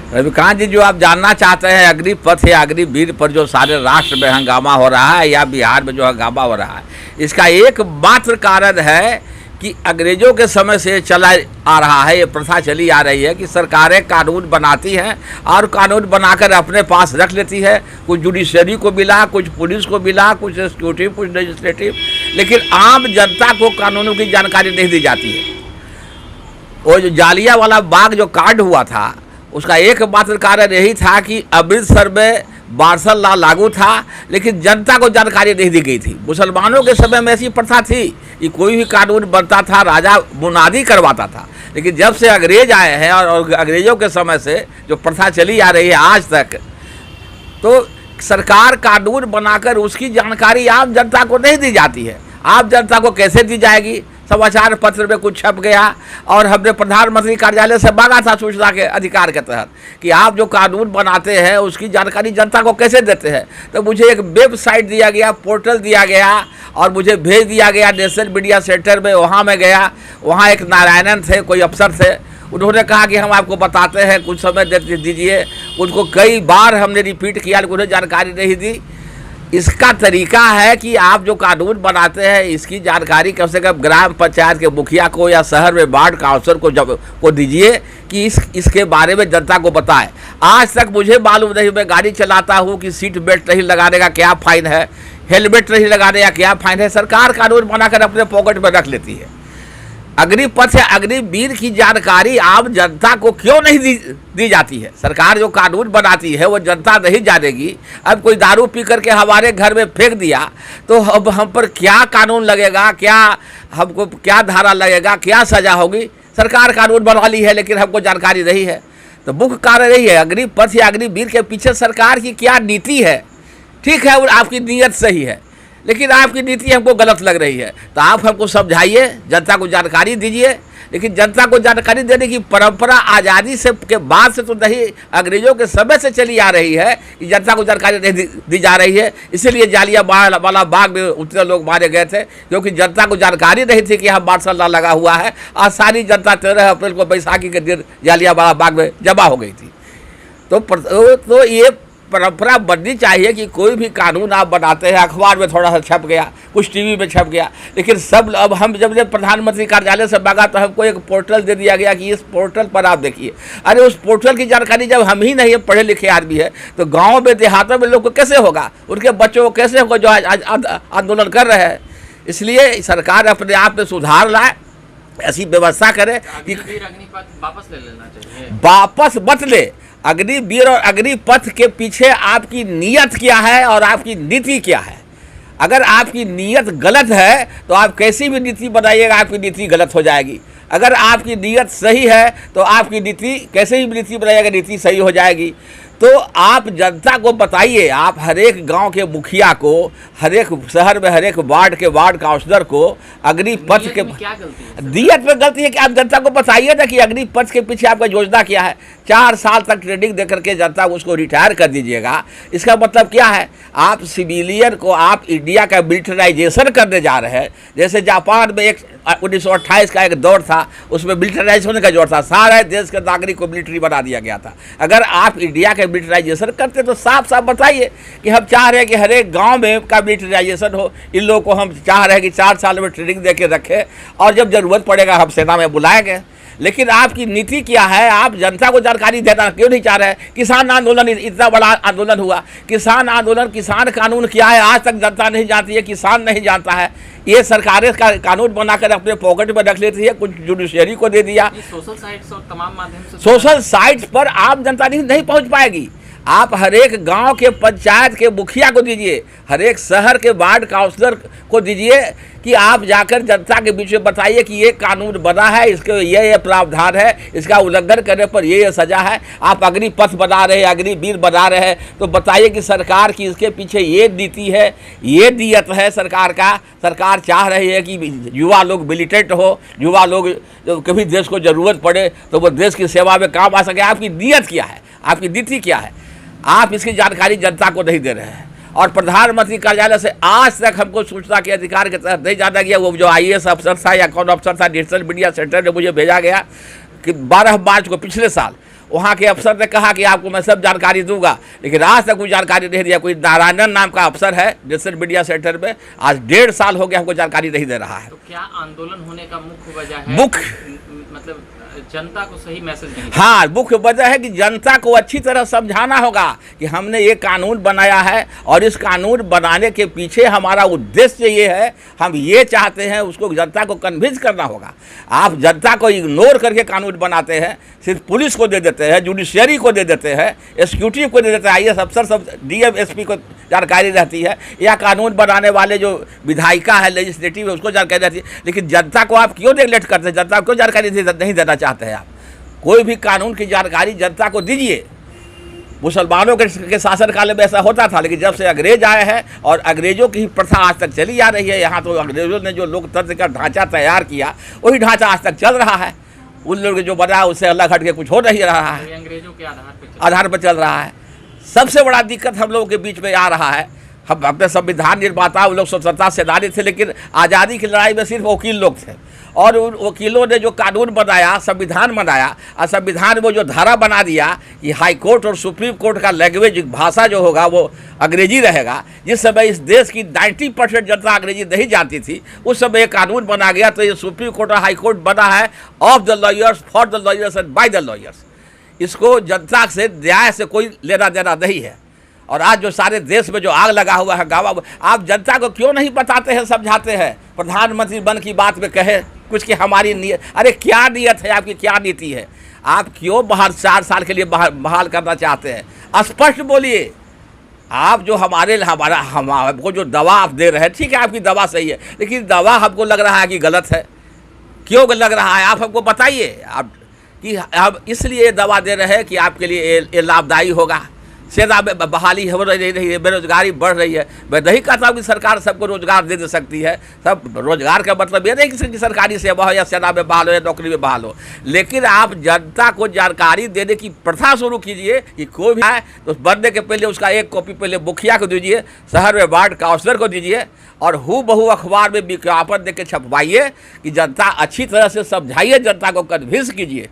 रविकांत जी, जो आप जानना चाहते हैं अग्निपथ या अग्निवीर पर जो सारे राष्ट्र में हंगामा हो रहा है या बिहार में जो हंगामा हो रहा है, इसका एकमात्र कारण है कि अंग्रेजों के समय से चला आ रहा है, ये प्रथा चली आ रही है कि सरकारें कानून बनाती हैं और कानून बनाकर अपने पास रख लेती है। कुछ जुडिशरी को मिला, कुछ पुलिस को मिला, कुछ एक्सिक्यूटिव, कुछ लेजिस्लेटिव, लेकिन आम जनता को कानूनों की जानकारी नहीं दी जाती है। वो जो जालियांवाला बाग जो कांड हुआ था, उसका एकमात्र कारण यही था कि अमृतसर में मार्शल लॉ लागू था, लेकिन जनता को जानकारी नहीं दी गई थी। मुसलमानों के समय में ऐसी प्रथा थी कि कोई भी कानून बनता था, राजा मुनादी करवाता था, लेकिन जब से अंग्रेज आए हैं और अंग्रेजों के समय से जो प्रथा चली आ रही है आज तक, तो सरकार कानून बनाकर उसकी जानकारी आम जनता को नहीं दी जाती है। आम जनता को कैसे दी जाएगी? समाचार पत्र में कुछ छप गया और हमने प्रधानमंत्री कार्यालय से मांगा था सूचना के अधिकार के तहत कि आप जो कानून बनाते हैं उसकी जानकारी जनता को कैसे देते हैं। तो मुझे एक वेबसाइट दिया गया, पोर्टल दिया गया और मुझे भेज दिया गया नेशनल मीडिया सेंटर में। वहाँ मैं गया, वहाँ एक नारायणन थे, कोई अफसर थे, उन्होंने कहा कि हम आपको बताते हैं, कुछ समय दीजिए। उनको कई बार हमने रिपीट किया, लेकिन उन्हें जानकारी नहीं दी। इसका तरीका है कि आप जो कानून बनाते हैं इसकी जानकारी कम से कम ग्राम पंचायत के मुखिया को या शहर में वार्ड काउंसिलर को दीजिए कि इसके बारे में जनता को बताएं। आज तक मुझे मालूम नहीं, मैं गाड़ी चलाता हूँ कि सीट बेल्ट नहीं लगाने का क्या फाइन है, हेलमेट नहीं लगाने का क्या फाइन है। सरकार कानून बनाकर अपने पॉकेट में रख लेती है। अग्निपथ या अग्निवीर की जानकारी आम जनता को क्यों नहीं दी जाती है? सरकार जो कानून बनाती है वो जनता नहीं जानेगी। अब कोई दारू पी करके हमारे घर में फेंक दिया तो अब हम पर क्या कानून लगेगा, क्या हमको क्या धारा लगेगा, क्या सज़ा होगी? सरकार कानून बना ली है लेकिन हमको जानकारी नहीं है। तो मुख्य कारण यही है, अग्निपथ या अग्निवीर के पीछे सरकार की क्या नीति है। ठीक है, आपकी नीयत सही है, लेकिन आपकी नीति हमको गलत लग रही है। तो आप हमको समझाइए, जनता को जानकारी दीजिए। लेकिन जनता को जानकारी देने की परंपरा आज़ादी से के बाद से तो नहीं, अंग्रेजों के समय से चली आ रही है कि जनता को जानकारी नहीं दी जा रही है। इसीलिए जालियांवाला बाग में उतने लोग मारे गए थे, क्योंकि जनता को जानकारी नहीं थी कि यहाँ मार्शल लॉ लगा हुआ है। आज सारी जनता 13 अप्रैल को बैसाखी के दिन जालियांवाला बाग में जमा हो गई थी। तो ये परंपरा बननी चाहिए कि कोई भी कानून आप बनाते हैं, अखबार में थोड़ा सा छप गया, कुछ टीवी में छप गया, लेकिन सब अब हम जब प्रधानमंत्री कार्यालय से मांगा तो हमको एक पोर्टल दे दिया गया कि इस पोर्टल पर आप देखिए। अरे उस पोर्टल की जानकारी जब हम ही नहीं है, पढ़े लिखे आदमी है, तो गाँव में देहातों में लोग को कैसे होगा, उनके बच्चों को कैसे होगा जो आज आंदोलन कर रहे हैं। इसलिए सरकार अपने आप में सुधार लाए, ऐसी व्यवस्था करे कि अग्निपथ वापस ले लेना चाहिए। वापस मत ले। अग्निवीर और अग्निपथ के पीछे आपकी नीयत क्या है और आपकी नीति क्या है। अगर आपकी नीयत गलत है तो आप कैसी भी नीति बनाइएगा, आपकी नीति गलत हो जाएगी। अगर आपकी नीयत सही है तो आपकी नीति, कैसे ही नीति बनाइएगा, नीति सही हो जाएगी। तो आप जनता को बताइए, आप हर एक गांव के मुखिया को, हर एक शहर में हर एक वार्ड के वार्ड काउंसलर को अग्निपथ के क्या गलती है? नियत में गलती है कि आप जनता को बताइए ना कि अग्निपथ के पीछे आपका योजना क्या है। 4 साल तक ट्रेनिंग दे करके जनता उसको रिटायर कर दीजिएगा। इसका मतलब क्या है? आप सिविलियन को आप इंडिया का मिलिटराइजेशन करने जा रहे हैं। जैसे जापान में 1928 का एक दौर था, उसमें मिलिटराइज होने का जोर था, सारे देश के नागरिक को मिलिट्री बना दिया गया था। अगर आप इंडिया के मिलिटराइजेशन करते तो साफ साफ बताइए कि हम चाह रहे हैं कि हर एक गाँव में का मिलिटराइजेशन हो। इन लोगों को हम चाह रहे हैं कि 4 साल में ट्रेनिंग दे के रखें और जब ज़रूरत पड़ेगा हम सेना में बुलाएंगे। लेकिन आपकी नीति क्या है? आप जनता को जानकारी देना क्यों नहीं चाह रहे हैं? किसान आंदोलन, इतना बड़ा आंदोलन हुआ, किसान आंदोलन, किसान कानून क्या है आज तक जनता नहीं जानती है, किसान नहीं जानता है। ये सरकारें का कानून बनाकर अपने पॉकेट में रख लेती है, कुछ जुडिशरी को दे दिया। सोशल साइट्स और तमाम माध्यम से, सोशल साइट्स पर आम जनता नहीं पहुंच पाएगी। आप हर एक गांव के पंचायत के मुखिया को दीजिए, हर एक शहर के वार्ड काउंसलर को दीजिए कि आप जाकर जनता के बीच में बताइए कि ये कानून बना है, इसके ये प्रावधान है, इसका उल्लंघन करने पर ये सज़ा है। आप अग्निपथ बना रहे हैं, अग्निवीर बना रहे हैं, तो बताइए कि सरकार की इसके पीछे ये नीति है, ये नीयत है सरकार का। सरकार चाह रही है कि युवा लोग मिलिटेंट हो, युवा लोग कभी देश को ज़रूरत पड़े तो वो देश की सेवा में काम आ सके। आपकी नीयत क्या है, आपकी नीति क्या है? आप इसकी जानकारी जनता को नहीं दे रहे हैं। और प्रधानमंत्री कार्यालय से आज तक हमको सूचना के अधिकार के तहत नहीं जाना गया। वो जो IAS अफसर था या कौन अफसर था, नेशनल मीडिया सेंटर ने मुझे भेजा गया कि 12 मार्च को पिछले साल वहाँ के अफसर ने कहा कि आपको मैं सब जानकारी दूंगा, लेकिन आज तक कोई जानकारी नहीं दिया। कोई नारायणन नाम का अफसर है डिस्ट्रिक्ट मीडिया सेंटर में, आज 1.5 साल हो गया हमको जानकारी नहीं दे रहा है। तो क्या आंदोलन होने का मुख्य वजह है? मतलब जनता को सही मैसेज नहीं? हाँ, मुख्य वजह है कि जनता को अच्छी तरह समझाना होगा कि हमने ये कानून बनाया है और इस कानून बनाने के पीछे हमारा उद्देश्य ये है, हम ये चाहते हैं, उसको जनता को कन्विंस करना होगा। आप जनता को इग्नोर करके कानून बनाते हैं, सिर्फ पुलिस को दे देते हैं, जुडिशरी को दे देते हैं, एग्जीक्यूटिव को दे देते हैं, IAS अफसर सब DM SP को जानकारी रहती है, या कानून बनाने वाले जो विधायिका है लेजिस्लेटिव है उसको जानकारी रहती है, लेकिन जनता को आप क्यों नेगलेक्ट करते हैं? जनता को क्यों जानकारी नहीं देना चाहते हैं आप? कोई भी कानून की जानकारी जनता को दीजिए। मुसलमानों के शासनकाल में ऐसा होता था, लेकिन जब से अंग्रेज आए हैं और अंग्रेजों की ही प्रथा आज तक चली आ रही है यहाँ, तो अंग्रेजों ने जो लोकतंत्र का ढांचा तैयार किया वही ढांचा आज तक चल रहा है। उन लोग जो बना उससे अलग हट के कुछ हो नहीं रहा है, अंग्रेजों के आधार पर चल रहा है। सबसे बड़ा दिक्कत हम लोगों के बीच में आ रहा है, हम अपने संविधान निर्माता हम लोग स्वतंत्रता सेनानी थे, लेकिन आज़ादी की लड़ाई में सिर्फ वकील लोग थे, और उन वकीलों ने जो कानून बनाया, संविधान बनाया, और संविधान में जो धारा बना दिया कि हाई कोर्ट और सुप्रीम कोर्ट का लैंग्वेज भाषा जो होगा वो अंग्रेजी रहेगा। जिस समय इस देश की 90% जनता अंग्रेजी नहीं जानती थी, उस समय ये कानून बना गया, तो ये सुप्रीम कोर्ट और हाई कोर्ट बना है of the lawyers, for the lawyers and by the lawyers. इसको जनता से न्याय से कोई लेना देना नहीं है। और आज जो सारे देश में जो आग लगा हुआ है गाँव, आप जनता को क्यों नहीं बताते हैं, समझाते हैं? प्रधानमंत्री मन की बात में कहे कुछ कि हमारी नीयत, अरे क्या नीयत है आपकी, क्या नीति है? आप क्यों बाहर 4 साल के लिए बहाल करना चाहते हैं? स्पष्ट बोलिए। आप जो हमको जो दवा आप दे रहे हैं, ठीक है आपकी दवा सही है, लेकिन दवा हमको लग रहा है कि गलत है। क्यों लग रहा है आप हमको बताइए। आप कि हम इसलिए ये दवा दे रहे हैं कि आपके लिए ये लाभदायी होगा, सेना में बहाली हो रही है, बेरोजगारी बढ़ रही है। मैं नहीं कहता हूँ कि सरकार सबको रोजगार दे सकती है, सब रोजगार का मतलब ये नहीं कि सरकारी सेवा हो या सेना में बहाल हो या नौकरी में बहाल हो, लेकिन आप जनता को जानकारी देने की प्रथा शुरू कीजिए कि कोई भी आए तो बनने के पहले उसका एक कॉपी पहले मुखिया को दीजिए, शहर में वार्ड काउंसलर को दीजिए, और हूबहू अखबार में विज्ञापन दे के छपवाइए कि जनता अच्छी तरह से समझाइए, जनता को कन्विंस कीजिए।